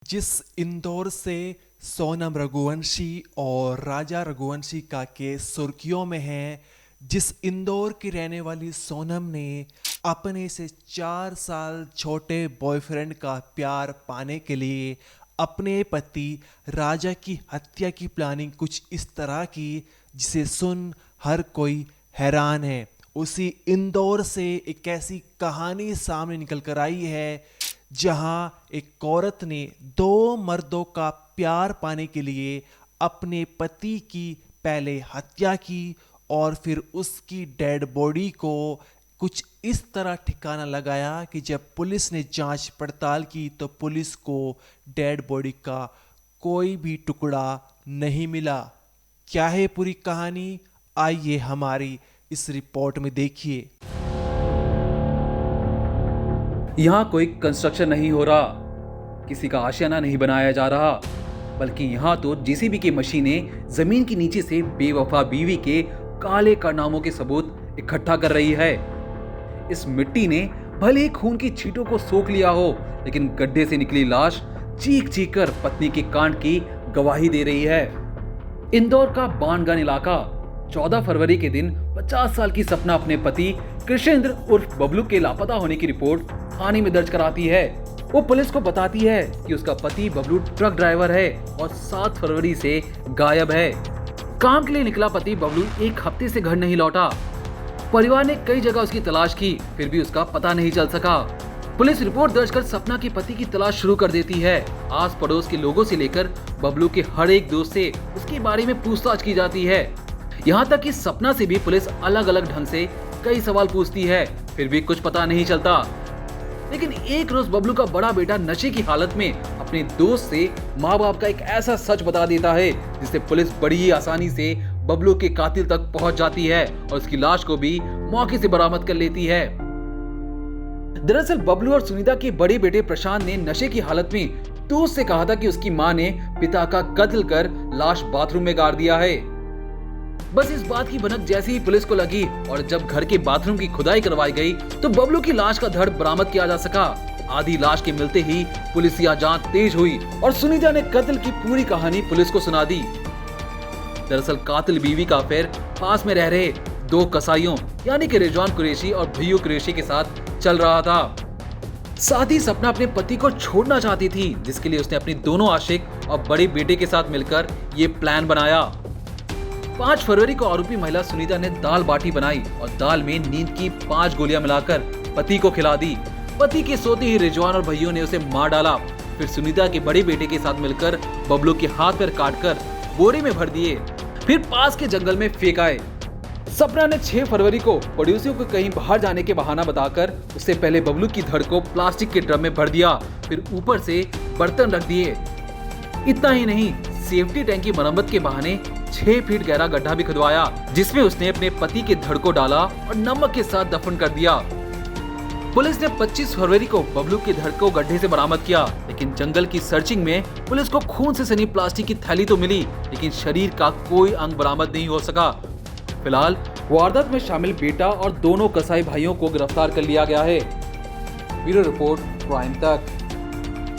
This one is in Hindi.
जिस इंदौर से सोनम रघुवंशी और राजा रघुवंशी का केस सुर्खियों में है, जिस इंदौर की रहने वाली सोनम ने अपने से 4 साल छोटे बॉयफ्रेंड का प्यार पाने के लिए अपने पति राजा की हत्या की प्लानिंग कुछ इस तरह की जिसे सुन हर कोई हैरान है। उसी इंदौर से एक ऐसी कहानी सामने निकल कर आई है जहां एक औरत ने 2 मर्दों का प्यार पाने के लिए अपने पति की पहले हत्या की और फिर उसकी डेड बॉडी को कुछ इस तरह ठिकाना लगाया कि जब पुलिस ने जांच पड़ताल की तो पुलिस को डेड बॉडी का कोई भी टुकड़ा नहीं मिला। क्या है पूरी कहानी, आइए हमारी इस रिपोर्ट में देखिए। यहाँ कोई कंस्ट्रक्शन नहीं हो रहा, किसी का आशियाना नहीं बनाया जा रहा, बल्कि यहाँ तो जेसीबी की मशीनें जमीन के नीचे से बेवफा बीवी के काले कारनामों के सबूत इकट्ठा कर रही है। इस मिट्टी ने भले ही खून की छींटों को सोख लिया हो, लेकिन गड्ढे से निकली लाश चीख चीख कर पत्नी के कांड की गवाही दे रही है। इंदौर का बाणगंज इलाका 14 फरवरी के दिन 50 साल की सपना अपने पति कृष्णेंद्र उर्फ बबलू के लापता होने की रिपोर्ट थाने में दर्ज कराती है। वो पुलिस को बताती है कि उसका पति बबलू ट्रक ड्राइवर है और 7 फरवरी से गायब है। काम के लिए निकला पति बबलू एक हफ्ते से घर नहीं लौटा। परिवार ने कई जगह उसकी तलाश की, फिर भी उसका पता नहीं चल सका। पुलिस रिपोर्ट दर्ज कर सपना के पति की तलाश शुरू कर देती है। आस पड़ोस के लोगों से लेकर बबलू के हर एक दोस्त से उसके बारे में पूछताछ की जाती है। यहाँ तक कि सपना से भी पुलिस अलग अलग ढंग से कई सवाल पूछती है, फिर भी कुछ पता नहीं चलता। लेकिन एक रोज बबलू का बड़ा बेटा नशे की हालत में अपने दोस्त से माँ बाप का एक ऐसा सच बता देता है जिससे पुलिस बड़ी ही आसानी से बबलू के कातिल तक पहुंच जाती है और उसकी लाश को भी मौके से बरामद कर लेती है। दरअसल बबलू और सुनीता के बड़े बेटे प्रशांत ने नशे की हालत में दोस्त से कहा था कि उसकी मां ने पिता का कत्ल कर लाश बाथरूम में गाड़ दिया है। बस इस बात की भनक जैसे ही पुलिस को लगी और जब घर के बाथरूम की खुदाई करवाई गई तो बबलू की लाश का धड़ बरामद किया जा सका। आधी लाश के मिलते ही पुलिसिया जांच तेज हुई और सुनीता ने कत्ल की पूरी कहानी पुलिस को सुना दी। दरअसल कातिल बीवी का अफेयर पास में रह रहे 2 कसाईयों यानी कि रिजवान कुरैशी और भैयू कुरैशी के साथ चल रहा था। साथ ही सपना अपने पति को छोड़ना चाहती थी, जिसके लिए उसने अपने दोनों आशिक और बड़े बेटे के साथ मिलकर ये प्लान बनाया। 5 फरवरी को आरोपी महिला सुनीता ने दाल बाटी बनाई और दाल में नींद की 5 गोलियां मिलाकर पति को खिला दी। पति के सोते ही रिजवान और भैयों ने उसे मार डाला। फिर सुनीता के बड़े बेटे के साथ मिलकर बबलू के हाथ पैर काटकर बोरे में भर दिए, फिर पास के जंगल में फेंक आए। सपना ने 6 फरवरी को पड़ोसियों को कहीं बाहर जाने के बहाना बताकर उससे पहले बबलू की धड़ को प्लास्टिक के ड्रम में भर दिया, फिर ऊपर से बर्तन रख दिए। इतना ही नहीं, सेफ्टी टैंक की मरम्मत के बहाने 6 फीट गहरा गड्ढा भी खुदवाया, जिसमें उसने अपने पति के धड़ को डाला और नमक के साथ दफन कर दिया। पुलिस ने 25 फरवरी को बबलू के धड़ को गड्ढे से बरामद किया, लेकिन जंगल की सर्चिंग में पुलिस को खून से सनी प्लास्टिक की थैली तो मिली, लेकिन शरीर का कोई अंग बरामद नहीं हो सका। फिलहाल वारदात में शामिल बेटा और दोनों कसाई भाइयों को गिरफ्तार कर लिया गया है। ब्यूरो रिपोर्ट, प्राइम तक।